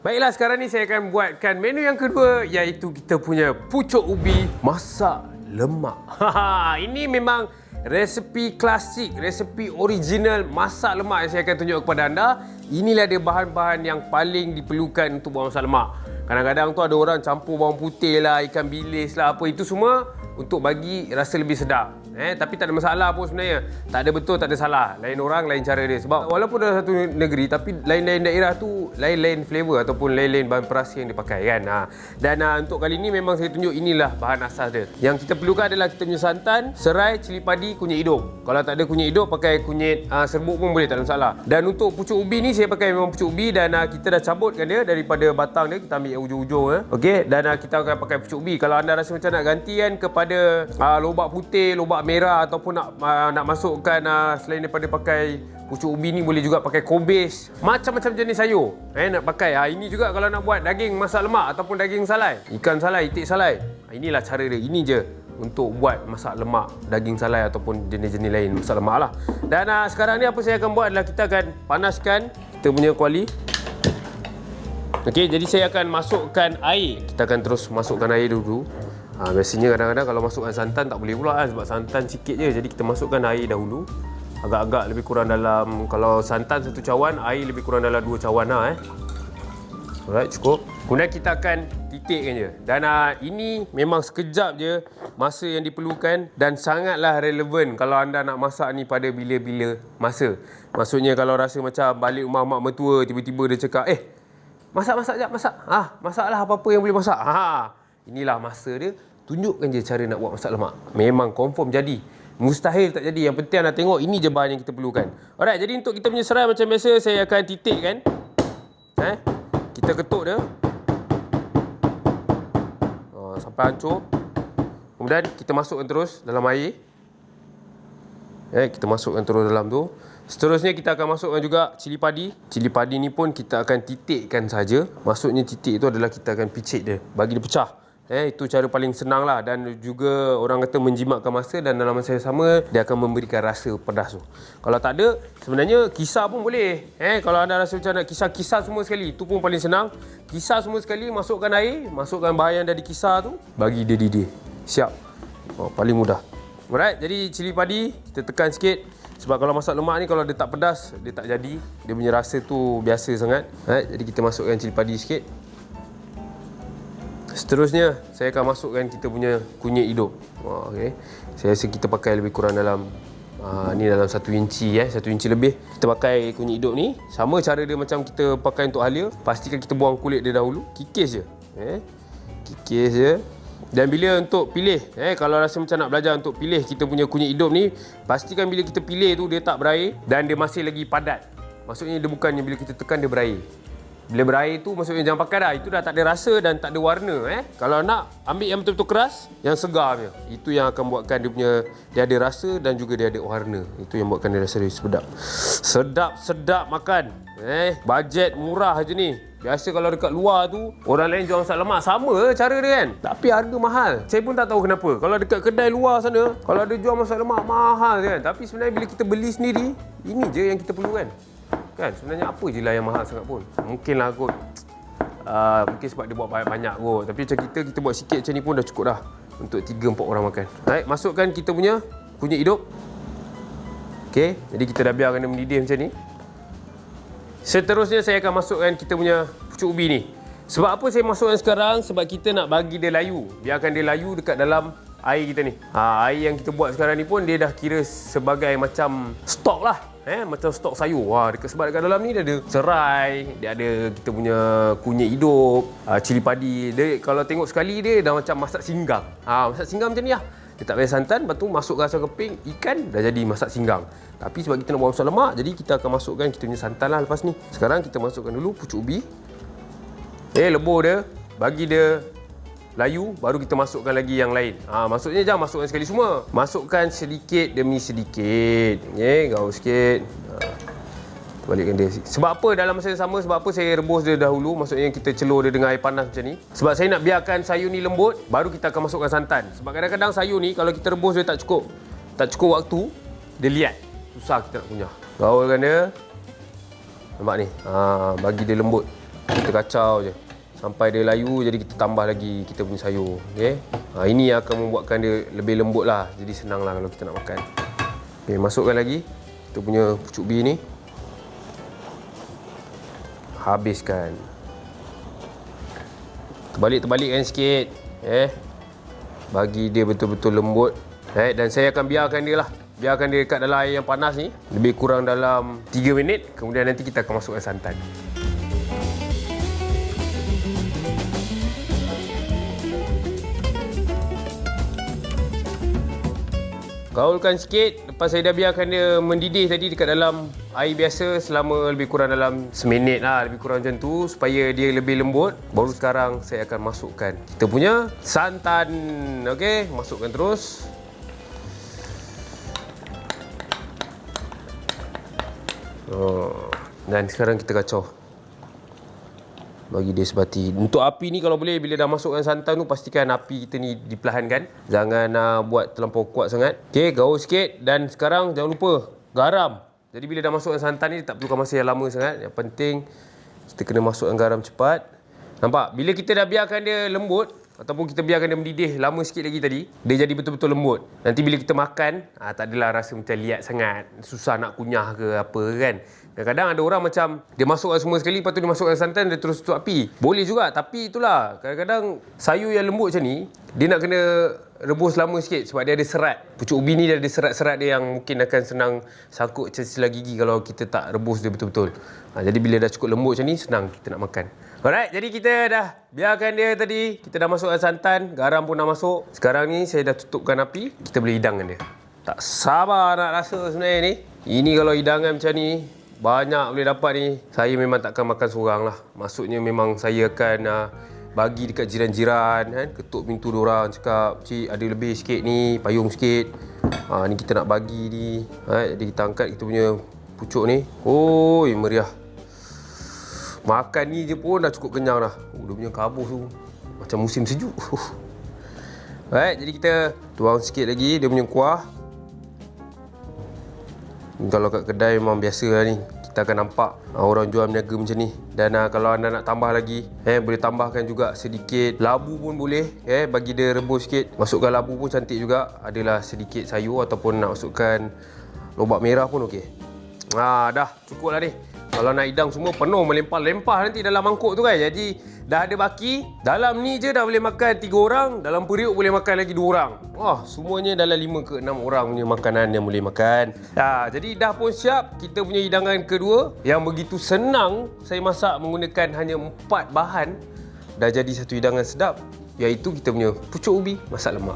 Baiklah, sekarang ni saya akan buatkan menu yang kedua, iaitu kita punya pucuk ubi masak lemak. Ini memang resepi klasik, resepi original masak lemak yang saya akan tunjuk kepada anda. Inilah dia bahan-bahan yang paling diperlukan untuk buat masak lemak. Kadang-kadang tu ada orang campur bawang putih lah, ikan bilis lah, apa itu semua untuk bagi rasa lebih sedap. Tapi tak ada masalah pun sebenarnya. Tak ada betul, tak ada salah. Lain orang, lain cara dia. Sebab walaupun dalam satu negeri, tapi lain-lain daerah tu lain-lain flavor ataupun lain-lain bahan perasa yang dipakai kan. Dan untuk kali ni memang saya tunjuk inilah bahan asas dia. Yang kita perlukan adalah kita punya santan, serai, cili padi, kunyit hidup. Kalau tak ada kunyit hidup, pakai kunyit serbuk pun boleh, tak ada masalah. Dan untuk pucuk ubi ni, saya pakai memang pucuk ubi dan kita dah cabutkan dia daripada batang dia. Kita ambil yang ujung-ujung. Okey, dan kita akan pakai pucuk ubi. Kalau anda rasa macam nak gantian kepada lobak putih, lobak merah ataupun nak masukkan selain daripada pakai pucuk ubi ni, boleh juga pakai kobis, macam-macam jenis sayur nak pakai. Ini juga kalau nak buat daging masak lemak ataupun daging salai, ikan salai, itik salai. Inilah cara dia. Ini je untuk buat masak lemak daging salai ataupun jenis-jenis lain masak lemak lah. Dan sekarang ni apa saya akan buat adalah kita akan panaskan kita punya kuali. Okey, jadi saya akan masukkan air. Kita akan terus masukkan air dulu. Biasanya kadang-kadang kalau masukkan santan tak boleh pula sebab santan sikit je. Jadi kita masukkan air dahulu. Agak-agak lebih kurang dalam, kalau santan 1 cawan, air lebih kurang dalam 2 cawan lah. Alright, cukup. Kemudian kita akan titikkan je. Dan ini memang sekejap je masa yang diperlukan dan sangatlah relevan kalau anda nak masak ni pada bila-bila masa. Maksudnya kalau rasa macam balik rumah mak mertua, tiba-tiba dia cakap, masak-masak jap, masak. Masaklah apa-apa yang boleh masak. Inilah masa dia. Tunjukkan je cara nak buat masak lemak. Memang confirm jadi. Mustahil tak jadi. Yang penting anda tengok ini je bahan yang kita perlukan. Alright, jadi untuk kita punya serai macam biasa, saya akan titikkan. Kita ketuk dia sampai hancur. Kemudian kita masukkan terus dalam air. Kita masukkan terus dalam tu. Seterusnya kita akan masukkan juga cili padi. Cili padi ni pun kita akan titikkan saja. Maksudnya titik itu adalah kita akan picit dia, bagi dia pecah. Itu cara paling senang lah. Dan juga orang kata menjimatkan masa. Dan dalam masa yang sama, dia akan memberikan rasa pedas tu. Kalau tak ada, sebenarnya kisar pun boleh. Kalau anda rasa macam nak kisar semua sekali, itu pun paling senang. Kisar semua sekali, masukkan air, masukkan bahan yang dah dikisar tu, bagi dia didih. Siap. Paling mudah. Alright, jadi cili padi kita tekan sikit. Sebab kalau masak lemak ni, kalau dia tak pedas, dia tak jadi. Dia punya rasa tu biasa sangat. Jadi kita masukkan cili padi sikit. Seterusnya, saya akan masukkan kita punya kunyit hidup. Okay. Saya rasa kita pakai lebih kurang dalam ni dalam 1 inci 1 inci lebih. Kita pakai kunyit hidup ni. Sama cara dia macam kita pakai untuk halia. Pastikan kita buang kulit dia dahulu. Kikis je. Kikis je. Dan bila untuk pilih, kalau rasa macam nak belajar untuk pilih kita punya kunyit hidup ni, pastikan bila kita pilih tu dia tak berair dan dia masih lagi padat. Maksudnya dia bukannya bila kita tekan dia berair. Bila berair tu maksudnya jangan pakai dah. Itu dah tak ada rasa dan tak ada warna. Kalau nak ambil yang betul-betul keras, yang segar punya. Itu yang akan buatkan dia ada rasa dan juga dia ada warna. Itu yang buatkan dia rasa lebih sedap. Sedap-sedap makan. Bajet murah je ni. Biasa kalau dekat luar tu, orang lain jual masak lemak sama cara dia kan. Tapi harga mahal. Saya pun tak tahu kenapa. Kalau dekat kedai luar sana, kalau ada jual masak lemak mahal kan. Tapi sebenarnya bila kita beli sendiri, ini je yang kita perlukan. Kan sebenarnya apa je lah yang mahal sangat pun. Mungkinlah kot mungkin sebab dia buat banyak kot. Tapi macam kita buat sikit macam ni pun dah cukup dah untuk 3-4 orang makan. Baik, masukkan kita punya kunyit hidup. Okey, jadi kita dah biarkan dia mendidih macam ni. Seterusnya saya akan masukkan kita punya pucuk ubi ni. Sebab apa saya masukkan sekarang? Sebab kita nak bagi dia layu. Biarkan dia layu dekat dalam air kita ni. Air yang kita buat sekarang ni pun dia dah kira sebagai macam stok lah. Macam stok sayur. Sebab dekat dalam ni dia ada serai, dia ada kita punya kunyit hidup, cili padi. Dia kalau tengok sekali dia dah macam masak singgang. Masak singgang macam ni lah. Dia tak payah santan, lepas tu masuk rasa keping, ikan, dah jadi masak singgang. Tapi sebab kita nak buat masak lemak, jadi kita akan masukkan kita punya santan lah lepas ni. Sekarang kita masukkan dulu pucuk ubi. Lebur dia, bagi dia layu, baru kita masukkan lagi yang lain. Maksudnya jangan masukkan sekali semua. Masukkan sedikit demi sedikit. Gaul sikit. Balikkan dia. Sebab apa dalam masa yang sama, sebab apa saya rebus dia dahulu, maksudnya kita celur dia dengan air panas macam ni. Sebab saya nak biarkan sayur ni lembut, baru kita akan masukkan santan. Sebab kadang-kadang sayur ni kalau kita rebus dia tak cukup waktu, dia liat. Susah kita nak kunyah. Gaulkan dia. Nampak ni? Bagi dia lembut. Kita kacau je sampai dia layu, jadi kita tambah lagi kita punya sayur. Okey. Ini akan membuatkan dia lebih lembut lah. Jadi senang lah kalau kita nak makan. Okey, masukkan lagi kita punya pucuk ubi ni. Habiskan. Terbalik-terbalikkan sikit. Bagi dia betul-betul lembut. Dan saya akan biarkan dia lah. Biarkan dia dekat dalam air yang panas ni. Lebih kurang dalam 3 minit. Kemudian nanti kita akan masukkan santan. Gaulkan sikit. Lepas saya dah biarkan dia mendidih tadi dekat dalam air biasa selama lebih kurang dalam seminit lah. Lebih kurang macam tu. Supaya dia lebih lembut. Baru sekarang saya akan masukkan kita punya santan. Okey, masukkan terus. Dan sekarang kita kacau. Bagi dia sebati. Untuk api ni kalau boleh bila dah masukkan santan tu pastikan api kita ni diperlahankan. Jangan buat terlampau kuat sangat. Okey, gaul sikit dan sekarang jangan lupa garam. Jadi bila dah masukkan santan ni tak perlukan masa yang lama sangat. Yang penting kita kena masukkan garam cepat. Nampak? Bila kita dah biarkan dia lembut ataupun kita biarkan dia mendidih lama sikit lagi tadi, dia jadi betul-betul lembut. Nanti bila kita makan, tak adalah rasa macam liat sangat. Susah nak kunyah ke apa kan. Kadang-kadang ada orang macam dia masukkan semua sekali, lepas tu dia masukkan santan, dia terus tutup api. Boleh juga, tapi itulah. Kadang-kadang sayur yang lembut macam ni, dia nak kena rebus lama sikit sebab dia ada serat. Pucuk ubi ni dia ada serat-serat dia yang mungkin akan senang sangkut sela gigi kalau kita tak rebus dia betul-betul. Jadi bila dah cukup lembut macam ni, senang kita nak makan. Alright, jadi kita dah biarkan dia tadi. Kita dah masukkan santan, garam pun dah masuk. Sekarang ni saya dah tutupkan api, kita boleh hidangkan dia. Tak sabar nak rasa sebenarnya ni. Ini kalau hidangan macam ni, banyak boleh dapat ni. Saya memang takkan makan seorang lah. Maksudnya memang saya akan bagi dekat jiran-jiran kan. Ketuk pintu diorang cakap, "Cik, ada lebih sikit ni, payung sikit. Ni kita nak bagi ni." Jadi kita angkat kita punya pucuk ni. Oi, meriah. Makan ni je pun dah cukup kenyang dah. Dia punya kabus tu macam musim sejuk. Jadi kita tuang sikit lagi dia punya kuah. Kalau kat kedai memang biasa lah ni. Kita akan nampak orang jual berniaga macam ni. Dan kalau anda nak tambah lagi, boleh tambahkan juga sedikit labu pun boleh. Bagi dia rebus sikit. Masukkan labu pun cantik juga. Adalah sedikit sayur ataupun nak masukkan lobak merah pun okey. Dah cukup lah ni. Kalau nak hidang semua penuh melempah-lempah nanti dalam mangkuk tu kan. Jadi dah ada baki. Dalam ni je dah boleh makan 3 orang. Dalam periuk boleh makan lagi 2 orang. Semuanya dalam 5 ke 6 orang punya makanan yang boleh makan. Jadi dah pun siap kita punya hidangan kedua. Yang begitu senang saya masak menggunakan hanya 4 bahan. Dah jadi satu hidangan sedap. Iaitu kita punya pucuk ubi masak lemak.